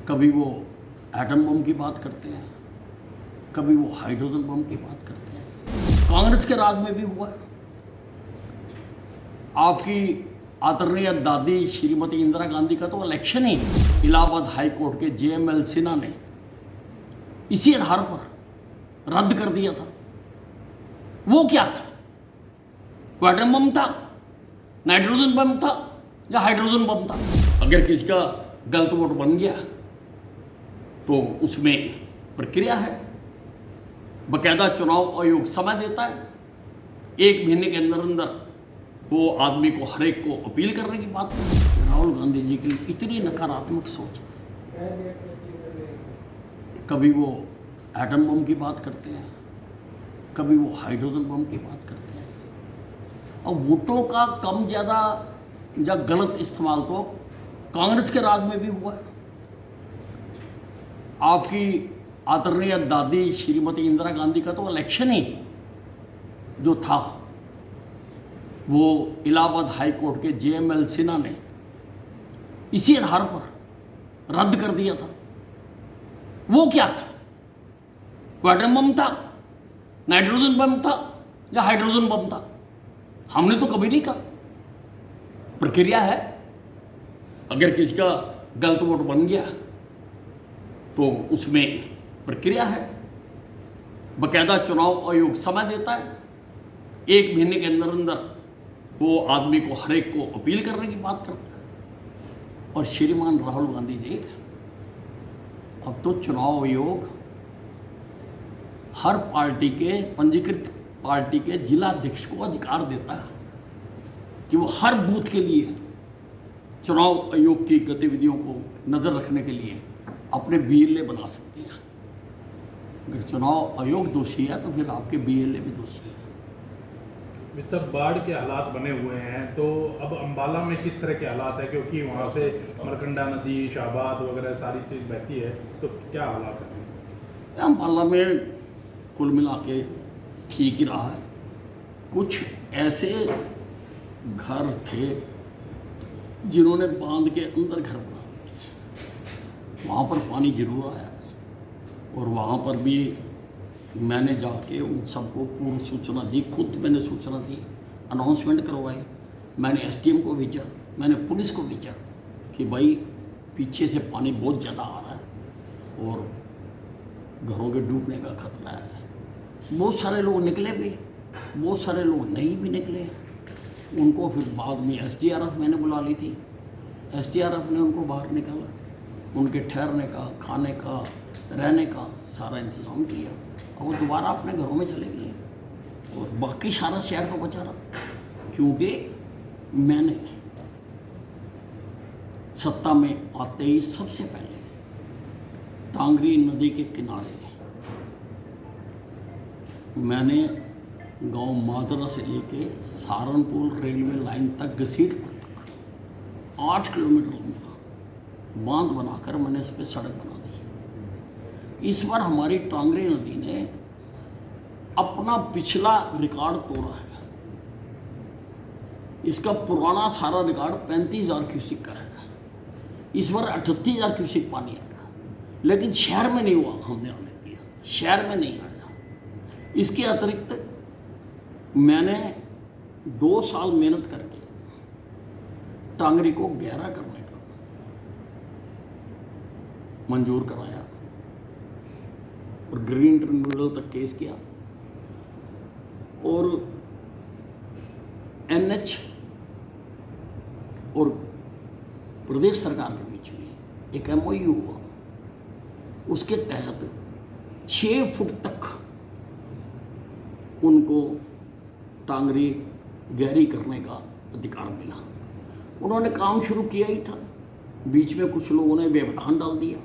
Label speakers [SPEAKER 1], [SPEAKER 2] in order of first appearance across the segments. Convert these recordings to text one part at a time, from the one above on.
[SPEAKER 1] कभी वो atom bomb की बात करते हैं, कभी वो हाइड्रोजन बम की बात करते हैं। कांग्रेस के राज में भी हुआ है। आपकी आदरणीय दादी श्रीमती इंदिरा गांधी का तो इलेक्शन ही इलाहाबाद हाई कोर्ट के JML सिन्हा ने इसी आधार पर रद्द कर दिया था। वो क्या था? वो एटम बम था, नाइट्रोजन बम था या हाइड्रोजन बम था? अगर किसी का गलत वोट बन गया तो उसमें प्रक्रिया है, बकायदा चुनाव आयोग समय देता है। 1 महीने के अंदर अंदर वो आदमी को, हर एक को अपील करने की बात है। राहुल गांधी जी की इतनी नकारात्मक सोच है। कभी वो एटम बम की बात करते हैं, कभी वो हाइड्रोजन बम की बात करते हैं। और वोटों का कम ज़्यादा या गलत इस्तेमाल तो कांग्रेस के राज में भी हुआ है। आपकी आदरणीय दादी श्रीमती इंदिरा गांधी का तो इलेक्शन ही जो था वो इलाहाबाद हाई कोर्ट के JML सिन्हा ने इसी आधार पर रद्द कर दिया था। वो क्या था? वो एटम बम था, नाइट्रोजन बम था या हाइड्रोजन बम था? हमने तो कभी नहीं कहा। प्रक्रिया है, अगर किसी का गलत वोट बन गया तो उसमें प्रक्रिया है, बकायदा चुनाव आयोग समय देता है। 1 महीने के अंदर अंदर वो आदमी को, हर एक को अपील करने की बात करता है। और श्रीमान राहुल गांधी जी, अब तो चुनाव आयोग हर पार्टी के, पंजीकृत पार्टी के जिला अध्यक्ष को अधिकार देता है कि वो हर बूथ के लिए चुनाव आयोग की गतिविधियों को नज़र रखने के लिए अपने BLA बना सकते हैं। अगर चुनाव आयोग दोषी है तो फिर आपके BLA भी दोषी है।
[SPEAKER 2] सब बाढ़ के हालात बने हुए हैं, तो अब अंबाला में किस तरह के हालात है? क्योंकि वहाँ से मरकंडा नदी, शाहबाद वगैरह सारी चीज़ बहती है, तो क्या हालात हैं?
[SPEAKER 1] अंबाला में कुल मिला के ठीक ही रहा है। कुछ ऐसे घर थे जिन्होंने बांध के अंदर घर बना दिए, वहाँ पर पानी जरूर आया और वहाँ पर भी मैंने जाके उन सबको पूर्व सूचना दी, खुद मैंने सूचना दी, अनाउंसमेंट करवाई। मैंने SDM को भेजा, मैंने पुलिस को भेजा कि भाई पीछे से पानी बहुत ज़्यादा आ रहा है और घरों के डूबने का खतरा है। बहुत सारे लोग निकले भी, बहुत सारे लोग नहीं भी निकले। उनको फिर बाद में SDRF मैंने बुला ली थी। SDRF ने उनको बाहर निकाला, उनके ठहरने का, खाने का, रहने का सारा इंतज़ाम किया और वो दोबारा अपने घरों में चले गए। और बाकी सारा शहर तो बचा रहा, क्योंकि मैंने सत्ता में आते ही सबसे पहले टांगरी नदी के किनारे मैंने गांव माजरा से लेके सहारनपुर रेलवे लाइन तक, घसीटपुर तक 8 किलोमीटर लंबा बांध बनाकर मैंने इस पर सड़क बना दी। इस बार हमारी टांगरी नदी ने अपना पिछला रिकॉर्ड तोड़ा है। इसका पुराना सारा रिकॉर्ड 35,000 क्यूसेक का है। इस बार 38,000 क्यूसेक पानी आया, लेकिन शहर में नहीं हुआ। हमने आने दिया, शहर में नहीं आया। इसके अतिरिक्त मैंने 2 साल मेहनत करके टांगरी को गहरा करने का मंजूर कराया और ग्रीन ट्रिब्यूनल तक केस किया और NH और प्रदेश सरकार के बीच में एक MOU हुआ। उसके तहत 6 फुट तक उनको टांगरी गहरी करने का अधिकार मिला। उन्होंने काम शुरू किया ही था, बीच में कुछ लोगों ने व्यवधान डाल दिया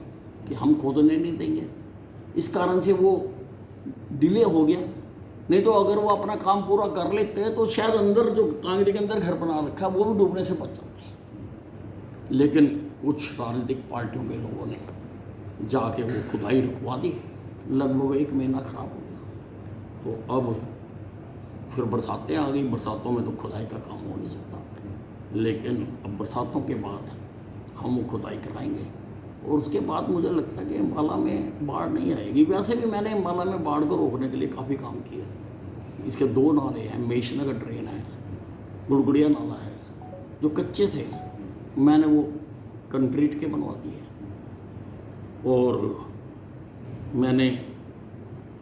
[SPEAKER 1] कि हम खोदने नहीं देंगे। इस कारण से वो डिले हो गया। नहीं तो अगर वो अपना काम पूरा कर लेते हैं तो शायद अंदर जो टांगरी के अंदर घर बना रखा है वो भी डूबने से बच जाते। लेकिन कुछ राजनीतिक पार्टियों के लोगों ने जाके वो खुदाई रुकवा दी। लगभग 1 महीना खराब हो गया। तो अब फिर बरसातें आ गई। बरसातों में तो खुदाई का काम हो नहीं सकता, लेकिन अब बरसातों के बाद हम वो खुदाई कराएंगे और उसके बाद मुझे लगता है कि अम्बाला में बाढ़ नहीं आएगी। वैसे भी मैंने अम्बाला में बाढ़ को रोकने के लिए काफ़ी काम किया। इसके 2 नाले हैं, मेषनगर ड्रेन है, गुड़गुड़िया नाला है, जो कच्चे थे मैंने वो कंक्रीट के बनवा दिए। और मैंने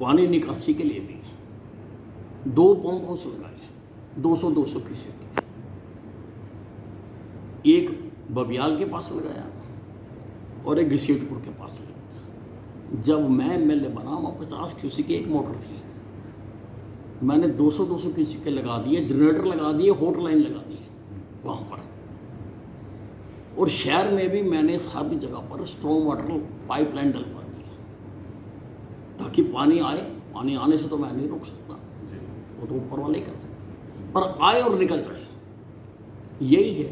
[SPEAKER 1] पानी निकासी के लिए भी 2 पंप हाउस लगाए, 200-200 क्यूसेक के। एक बबियाल के पास लगाया और एक घसीटपुर के पास लगाया। जब मैं एमएलए बना वहाँ 50 क्यूसेक की एक मोटर थी, मैंने 200-200 क्यूसेक के लगा दिए, जनरेटर लगा दिए, हॉट लाइन लगा दी वहाँ पर। और शहर में भी मैंने सारी जगह पर स्ट्रॉन्ग वाटर पाइपलाइन डलवा दी ताकि पानी आए। पानी आने से तो मैं नहीं रोक सकता, वो तो ऊपर वाले कर सकते, पर आए और निकल जाए, यही है।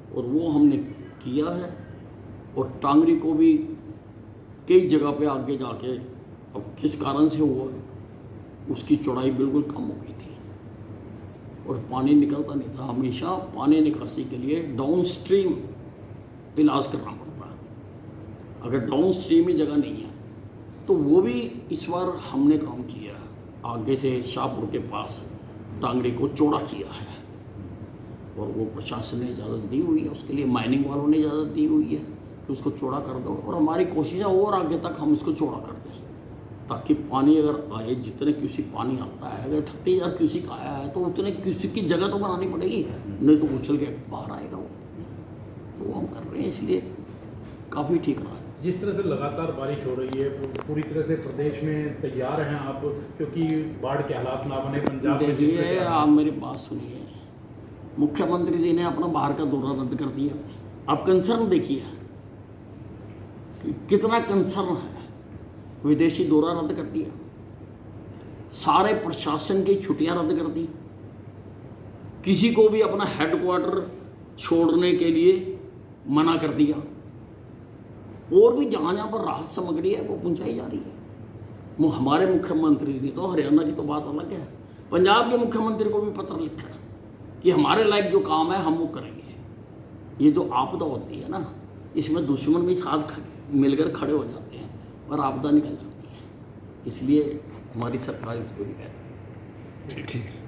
[SPEAKER 1] और वो हमने किया है। और टांगरी को भी कई जगह पे आगे जाके, अब किस कारण से हुआ, उसकी चौड़ाई बिल्कुल कम हो गई थी और पानी निकलता नहीं था। हमेशा पानी निकासी के लिए डाउन स्ट्रीम इलाज करना पड़ता है। अगर डाउन स्ट्रीम ही जगह नहीं है तो वो भी इस बार हमने काम किया। आगे से शाहपुर के पास टांगरी को चौड़ा किया है और वो प्रशासन ने इजाज़त दी हुई है, उसके लिए माइनिंग वालों ने इजाज़त दी हुई है कि उसको चौड़ा कर दो। और हमारी कोशिश है और आगे तक हम इसको चौड़ा कर दें ताकि पानी अगर आए, जितने क्यूसेक पानी आता है, अगर 38,000 क्यूसेक आया है तो उतने क्यूसेक की जगह तो बनानी पड़ेगी, नहीं तो उछल के बाहर आएगा वो। तो हम कर रहे हैं, इसलिए काफ़ी ठीक रहा है।
[SPEAKER 2] जिस तरह से लगातार बारिश हो रही है, पूरी तरह से प्रदेश में तैयार हैं आप, क्योंकि बाढ़ के हालात ना बने पंजाब में?
[SPEAKER 1] देखिए, आप मेरी बात सुनिए। मुख्यमंत्री जी ने अपना बाहर का दौरा रद्द कर दिया। आप कंसर्न देखिए कि कितना कंसर्न है। विदेशी दौरा रद्द कर दिया, सारे प्रशासन की छुट्टियां रद्द कर दी, किसी को भी अपना हेडक्वार्टर छोड़ने के लिए मना कर दिया। और भी जहाँ जहाँ पर राहत सामग्री है वो पहुँचाई जा रही है। वो हमारे मुख्यमंत्री जी, तो हरियाणा की तो बात अलग है, पंजाब के मुख्यमंत्री को भी पत्र लिखा कि हमारे लायक जो काम है हम वो करेंगे। ये जो आपदा होती है ना, इसमें दुश्मन भी साथ मिलकर खड़े हो जाते हैं और आपदा निकल जाती है। इसलिए हमारी सरकार इसको भी है।
[SPEAKER 2] ठीक है।